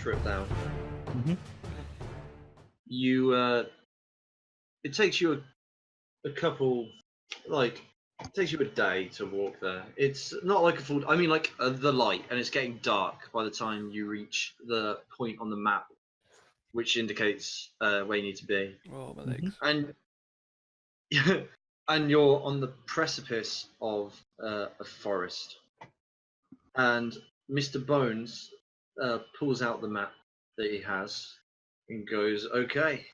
trip down. Mm-hmm. It takes you a couple, like, it takes you a day to walk there. It's not like a full. I mean, like the light, and it's getting dark by the time you reach the point on the map, which indicates where you need to be. Oh, my legs. And and you're on the precipice of a forest. And Mr. Bones pulls out the map that he has and goes, "Okay,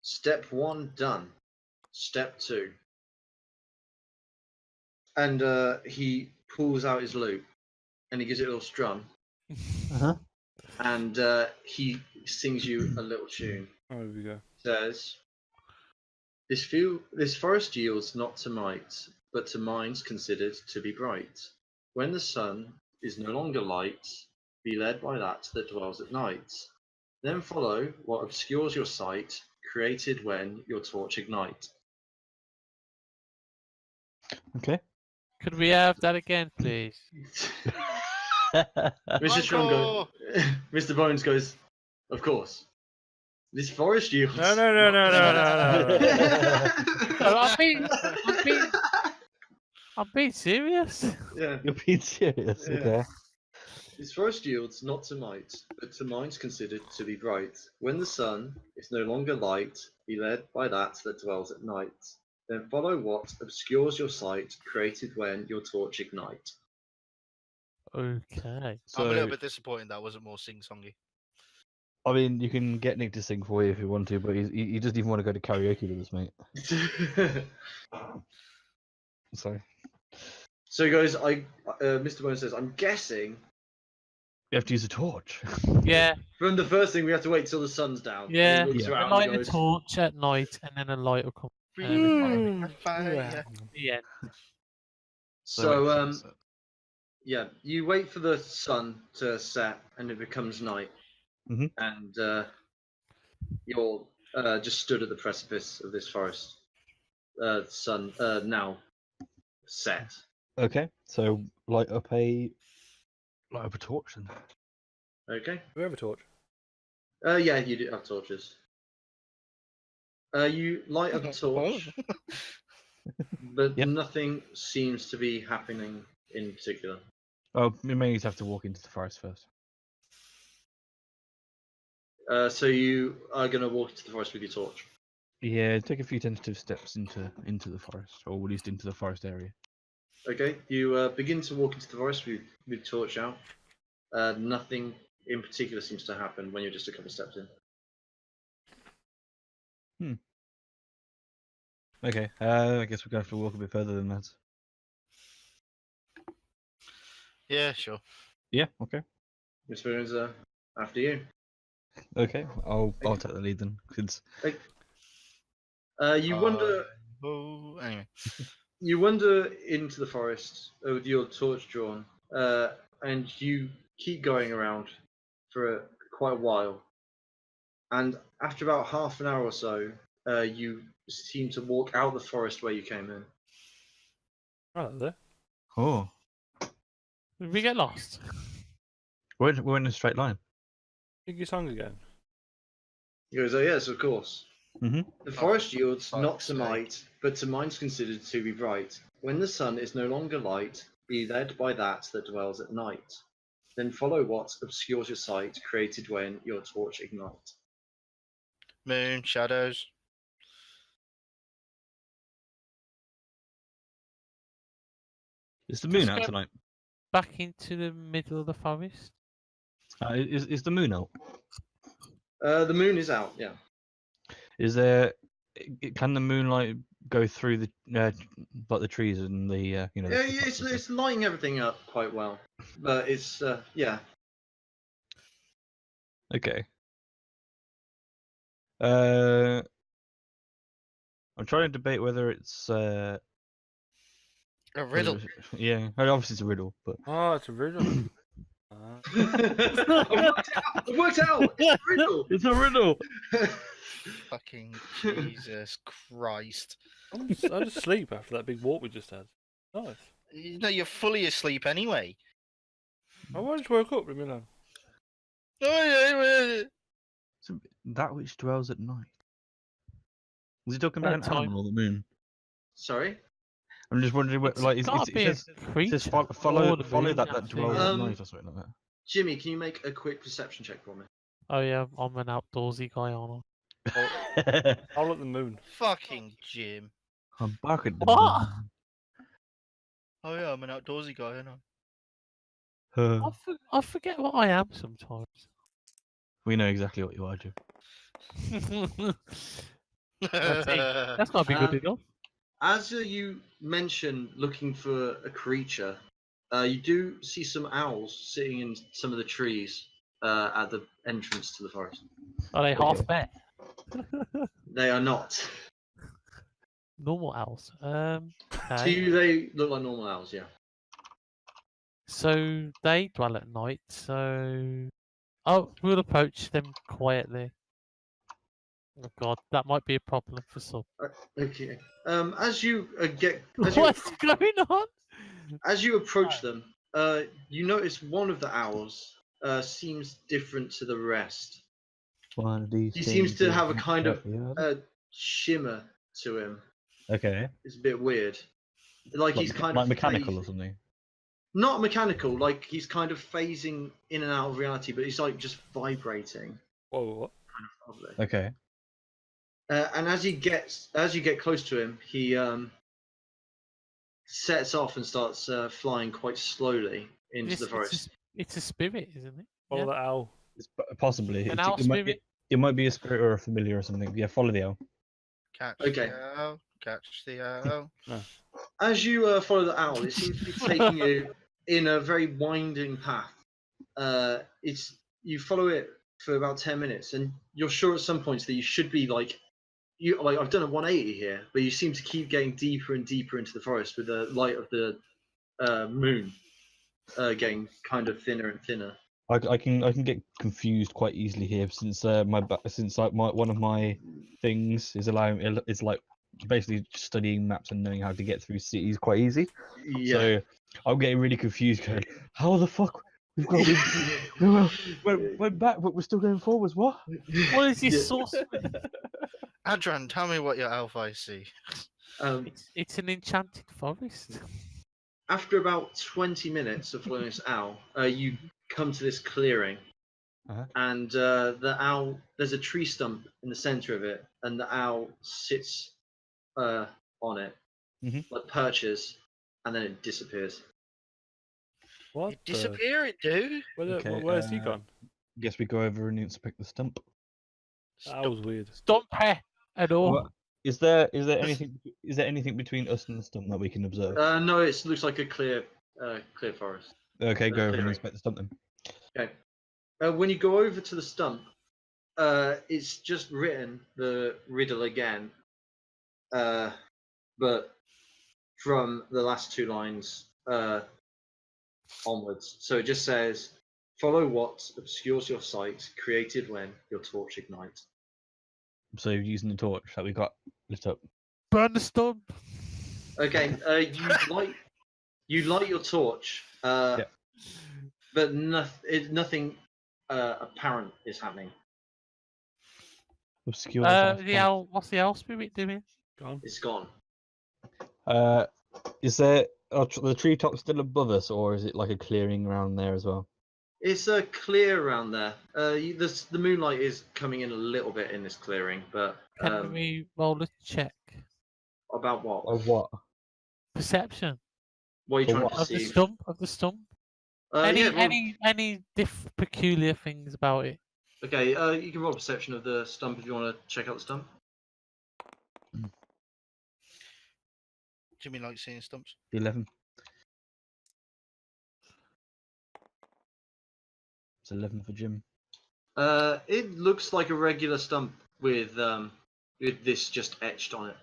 step 1 done. Step 2." And he pulls out his lute and he gives it a little strum. Uh-huh. And he sings you a little tune. Oh, here we go. Says, This forest yields not to might, but to minds considered to be bright. When the sun is no longer light, be led by that dwells at night. Then follow what obscures your sight, created when your torch ignite. Okay. Could we have that again, please? Mr. Strum goes, Mr. Bones goes, "Of course. This forest yields." No. I'm being serious. Yeah. You're being serious, Yeah. okay? This forest yields not to might, but to minds considered to be bright. When the sun is no longer light, be led by that dwells at night. Then follow what obscures your sight, created when your torch ignite. Okay. So, I'm a little bit disappointed that wasn't more sing-songy. I mean, you can get Nick to sing for you if you want to, but he doesn't even want to go to karaoke with us, mate. Sorry. So he goes, Mr. Bones says, "I'm guessing You have to use a torch. Yeah, from the first thing we have to wait till the sun's down." And he yeah. looks Yeah. I around light and a goes, torch at night, and then a light will come. And then we Fire. yeah. So yeah, you wait for the sun to set and it becomes night. Mhm. And you're just stood at the precipice of this forest. Sun now set. Okay, so light up a torch then. Okay. We have a torch. Yeah, you do have torches. You light up a torch, but Yep. nothing seems to be happening in particular. Oh, we may have to walk into the forest first. So you are going to walk into the forest with your torch. Yeah, take a few tentative steps into the forest, or at least into the forest area. Okay, you begin to walk into the forest with torch out. Nothing in particular seems to happen when you're just a couple steps in. Okay, I guess we're going to have to walk a bit further than that. Yeah, sure. Yeah, okay. Miss Burns, after you. Okay, I'll take the lead then, since You wander. Oh, anyway. You wander into the forest with your torch drawn, and you keep going around for quite a while. And after about half an hour or so, you seem to walk out of the forest where you came in. Oh, there. oh, Did we get lost? we're in a straight line. Sing your song again. He goes, "Oh yes, of course. Mm-hmm. The forest yields fuck's not to sake. might, but to minds considered to be bright. When the sun is no longer light, be led by that dwells at night. Then follow what obscures your sight, created when your torch ignite." Moon, shadows. Is the moon Let's out go- tonight? Back into the middle of the forest. Is the moon out? The moon is out, yeah. Is there? Can the moonlight go through the like the trees and the Yeah, the tops and stuff? it's lighting everything up quite well, but it's yeah. Okay. I'm trying to debate whether it's A riddle. Yeah, obviously it's a riddle, but Oh, it's a riddle. It worked out. It's a riddle. it's a riddle. Fucking Jesus Christ. I'm just asleep after that big walk we just had. Nice. You know, you're fully asleep anyway. I just woke up, leave me alone. So, that which dwells at night. Was he talking about At an time. animal or the moon? Sorry. I'm just wondering, what, It's like, gotta it be a says, creature. follow or the follow moon, that actually. dwells at Um, night or something like that. Jimmy, can you make a quick perception check for me? Oh yeah, I'm an outdoorsy guy, aren't I'll at the moon. Fucking Jim. I'm back at the What? moon. Oh yeah, I'm an outdoorsy guy, aren't I? Uh, I forget what I am sometimes. we know exactly what you are, Jim. That's gotta be good enough. As you mention looking for a creature, you do see some owls sitting in some of the trees at the entrance to the forest. Are they half Okay. bear? They are not. Normal owls. To Okay. you, they look like normal owls, yeah. So they dwell at night. So, oh, we'll approach them quietly. Oh God, that might be a problem for some. Okay. As you What's going on? as you approach them, you notice one of the owls seems different to the rest. One of these He seems things to is have a not kind of like the other. shimmer to him. Okay. It's a bit weird. Like he's kind like of mechanical or phasing. something. Not mechanical, like he's kind of phasing in and out of reality, but he's like just vibrating. Whoa, what? Probably. Okay. And as you get close to him, he sets off and starts flying quite slowly into the forest. It's a spirit, isn't it? Follow Yeah. that owl. It's possibly. An It, owl it, might, spirit. it might be a spirit or a familiar or something. Yeah, follow the owl. Catch Okay. the owl, catch the owl. As you follow the owl, it seems to be taking you in a very winding path. You follow it for about 10 minutes, and you're sure at some points that you should be like I've done a 180 here, but you seem to keep getting deeper and deeper into the forest with the light of the moon getting kind of thinner and thinner. I can get confused quite easily here since one of my things is like basically studying maps and knowing how to get through cities quite easy. Yeah. So I'm getting really confused. Going, how the fuck we went back, but we're still going forwards. What? What is this Yeah. sauce? Adran, tell me what your elf eyes see. It's an enchanted forest. After about 20 minutes of following this owl, you come to this clearing, Uh-huh. and there's a tree stump in the center of it, and the owl sits on it, like perches, and then it disappears. What? You disappear, it do. Where's he gone? Guess we go over and inspect the stump. That was weird. Stomp hair and all. What? Is there anything between us and the stump that we can observe? No, it looks like a clear forest. Okay, go over and clearing. inspect the stump then. Okay. When you go over to the stump, it's just written the riddle again, but from the last two lines onwards. So it just says, "Follow what obscures your sight, created when your torch ignites." So using the torch that we got lit up. Burn the stump. Okay, you light your torch, Yeah. but nothing apparent is happening. Obscure. The owl. What's the owl spirit doing? Gone. It's gone. Is there the treetop still above us, or is it like a clearing around there as well? It's clear around there. The moonlight is coming in a little bit in this clearing, but Can we roll a check? about what? Of what? Perception What are you For trying what? to of the see? stump. Of the stump. Yeah, roll- Any peculiar things about it? Okay, you can roll perception of the stump if you want to check out the stump. Jimmy likes seeing stumps. 11. It's 11 for Jim. It looks like a regular stump with this just etched on it.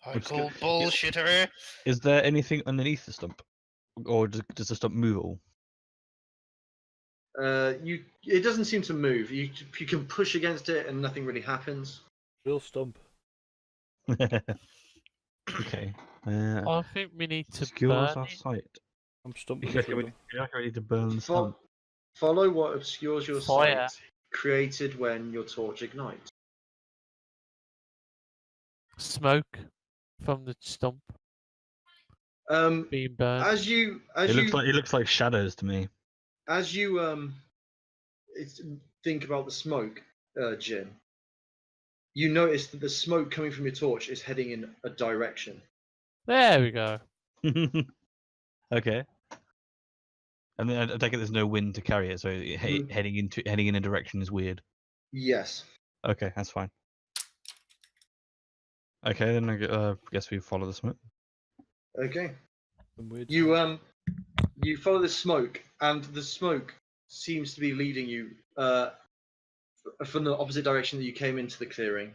I Let's call go. bullshitter. Is there anything underneath the stump, or does the stump move at all? It doesn't seem to move. You can push against it and nothing really happens. Real stump. Okay. I think we need to Obscures burn our it. sight. I'm stumped You with reckon we need to burn the Fo- stump? Follow what obscures your Fire. sight, created when your torch ignites. Smoke from the stump Um, being burned. as you It looks like shadows to me. as you think about the smoke, Jin, you notice that the smoke coming from your torch is heading in a direction. There we go. Okay. And then I take it there's no wind to carry it, so heading in a direction is weird. Yes. Okay, that's fine. Okay, then I guess we follow the smoke. Okay. some weird You follow the smoke, and the smoke seems to be leading you from the opposite direction that you came into the clearing.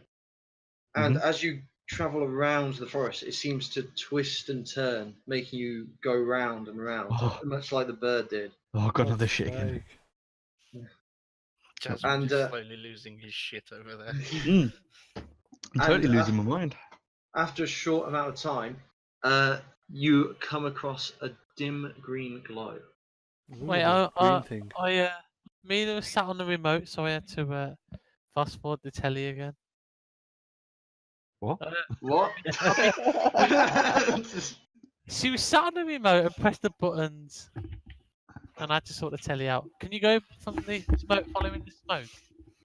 And as you travel around the forest, it seems to twist and turn, making you go round and round, much like the bird did. Oh, God, another God's shit again. sake. Jasmine And, is slowly losing his shit over there. I'm totally And, losing my mind. After a short amount of time, you come across a dim green glow. Ooh, Wait, the green thing. me that was sat on the remote, so I had to fast forward the telly again. What? What? She was sat on the remote and pressed the buttons, and I had to sort the telly out. Can you go from the smoke, following the smoke?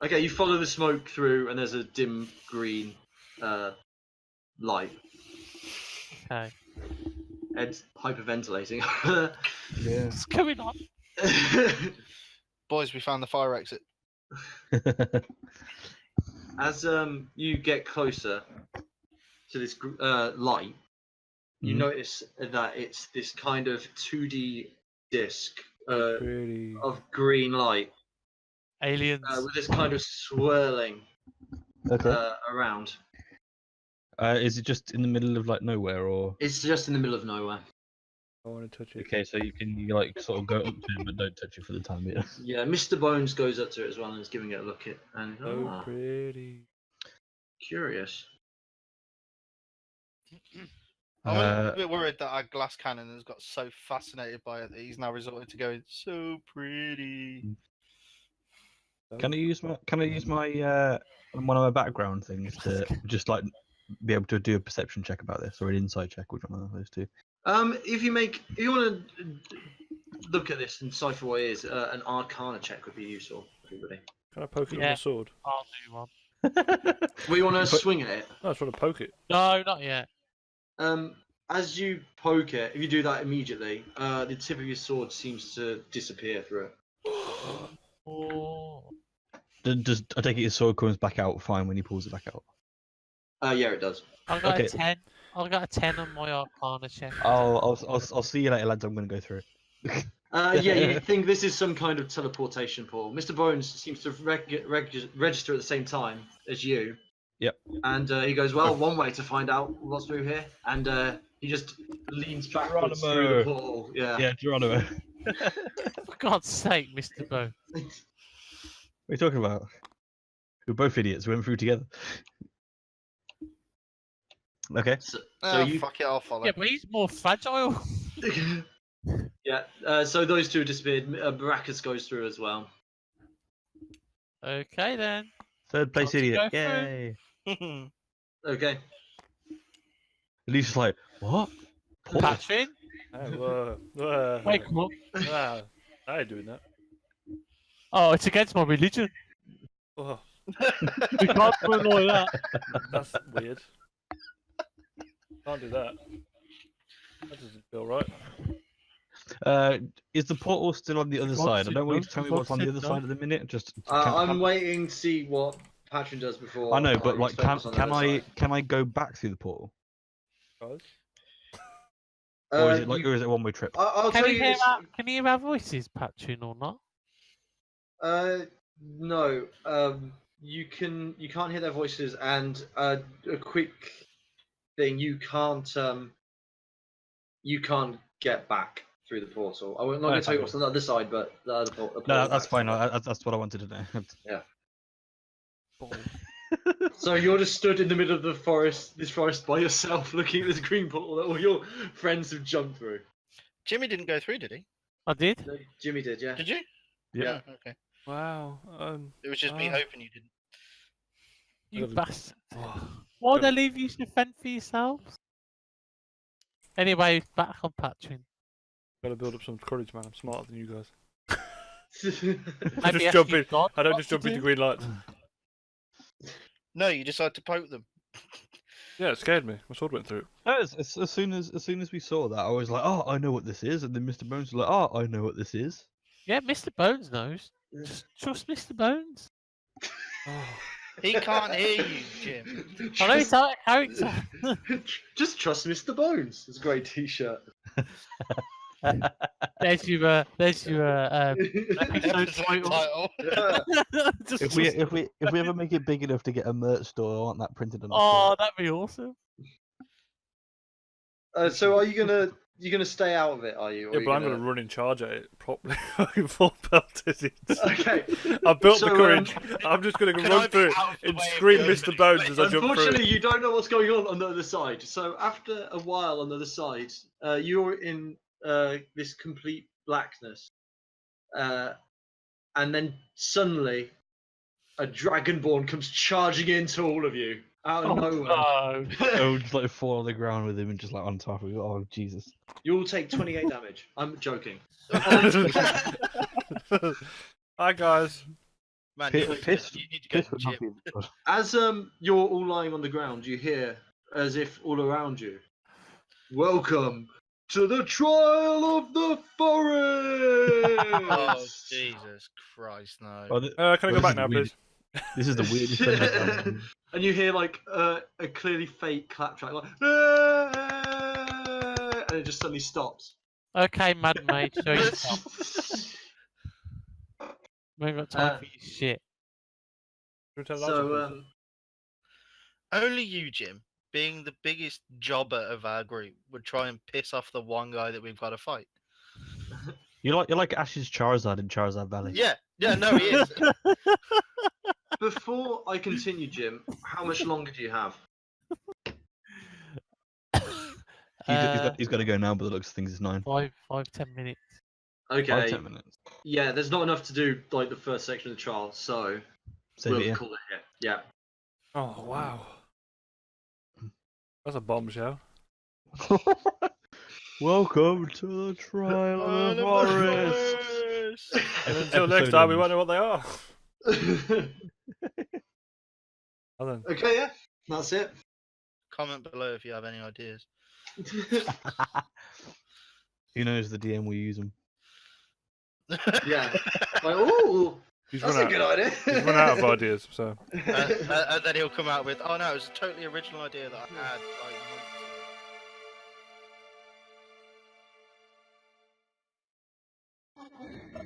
Okay, you follow the smoke through, and there's a dim green light. Okay. Ed's hyperventilating. Yeah. What's going on? Boys, we found the fire exit. As you get closer to this light, you Mhm. notice that it's this kind of 2D disc Pretty. of green light Aliens. with this kind of swirling Okay. around. Is it just in the middle of like nowhere, or? It's just in the middle of nowhere. I want to touch it. Okay, so you like sort of go up to it, but don't touch it for the time being. Yeah, Mr. Bones goes up to it as well and is giving it a look at, and So pretty. curious. I'm a bit worried that our glass cannon has got so fascinated by it that he's now resorted to going so pretty. Can I use my one of my background things to just like be able to do a perception check about this, or an insight check, which one of those two? If you want to look at this and decipher what it is, an Arcana check would be useful for everybody. Can I poke it with Yeah. my sword? I'll do one. We want to But- swing at it. No, I just want to poke it. No, not yet. As you poke it, if you do that immediately, the tip of your sword seems to disappear through it. Oh. Does I take it his sword comes back out fine when he pulls it back out? Yeah, it does. I got Okay. a 10. I got a 10 on my Arcana check. I'll see you later, lads. I'm gonna go through it. Yeah, you think this is some kind of teleportation portal. Mr. Bones seems to register at the same time as you. Yep. And he goes, well, one way to find out what's through here. And he just leans backwards through Geronimo. the portal. Yeah. Yeah, Geronimo. For God's sake, Mr. Bone. What are you talking about? We're both idiots. We went through together. Okay. So Oh, fuck it, I'll follow. Yeah, but he's more fragile. yeah. So those two disappeared. Baracus goes through as well. Okay, then. Third place Time to idiot. go through. Yay. Okay. And he's just like, what? Portal? Patrin, Wake wake up. I ain't doing that. Oh, it's against my religion. Oh, We can't do it like that. that's weird. Can't do that. That doesn't feel right. Is the portal still on the other Once side? I it don't want you does, to tell me once what's on the it other does. side at the minute. Just I'm waiting to see what Patron does before. I know, but like, explain what's on the other side. can I go back through the portal, Guys? or is it like, you- or is it a one-way trip? I'll Can tell you you hear this. can you hear our voices, Patrin, or not? No. You can't hear their voices, and a quick thing, you can't get back through the portal. I'm not going to tell you what's on the other side, but the other portal. No, that's fine. That's what I wanted to know. So you're just stood in the middle of the forest, this forest by yourself, looking at this green portal that all your friends have jumped through. Jimmy didn't go through, did he? I did. No, Jimmy did, yeah. Did you? Yeah. Oh, okay. Wow. It was just me hoping you didn't. You Gotta be- bastard. Oh, Why'd gotta- they leave you to fend for yourselves? Anyway, back on patching. gotta build up some courage, man. I'm smarter than you guys. I Maybe just ask jump your in. God I don't what just to jump into do? green lights. No, you decided to poke them. Yeah, it scared me. My sword went through it. As soon as we saw that, I was like, oh, I know what this is, and then Mr. Bones was like, oh, I know what this is. Yeah, Mr. Bones knows. Just trust Mr. Bones. Oh. He can't hear you, Jim. I know it's out of character. Just trust Mr. Bones. It's a great T-shirt. There's your episode Episode title. title. Just If we trust- ever make it big enough to get a merch store, I want that printed on. Oh, that'd be awesome. So are you gonna stay out of it? Are you? Or Yeah, are you but I'm gonna run in charge at it properly. I'm full belted it. Okay. I built So, the courage. I'm just gonna Can I run be through it out of the and way of scream the Mr. Bones as I jump through Unfortunately, it. you don't know what's going on the other side. So after a while on the other side, you're in this complete blackness, and then suddenly a dragonborn comes charging into all of you out of nowhere. No. I would just like fall on the ground with him and just like on top of it. Oh Jesus! You all take 28 damage. I'm joking. Hi guys. Man, Piss- you piss- need to go Piss to the would not gym. be good. As you're all lying on the ground, you hear as if all around you, "Welcome to the trial of the Oh, forest." Jesus Christ, no. Oh, Can I go this back is now, weird. please? This is the weirdest thing I've done. And you hear like a clearly fake clap track, like, and it just suddenly stops. Okay, Mad Mage, show yourself. We ain't got time for your shit. Can we turn the lights So off, please? Only you, Jim, being the biggest jobber of our group, would try and piss off the one guy that we've got to fight. You're like Ash's Charizard in Charizard Valley. Yeah, no, he is. before I continue, Jim, how much longer do you have? He's got to go now, but the looks of things is 9. 5-10 minutes. Okay. 5-10 minutes. Yeah, there's not enough to do like the first section of the trial, so Save we'll it, yeah. call it here. Yeah. Oh wow. That's a bombshell. Welcome to the trial of the forest. And until Episode next time, we ends. won't know what they are. And then, Okay, yeah, that's it. Comment below if you have any ideas. Who knows the DM will use them. Yeah. Like, oh, he's that's run a out. good idea. He's run out of ideas, so. And then he'll come out with, oh no, it was a totally original idea that I had like months ago.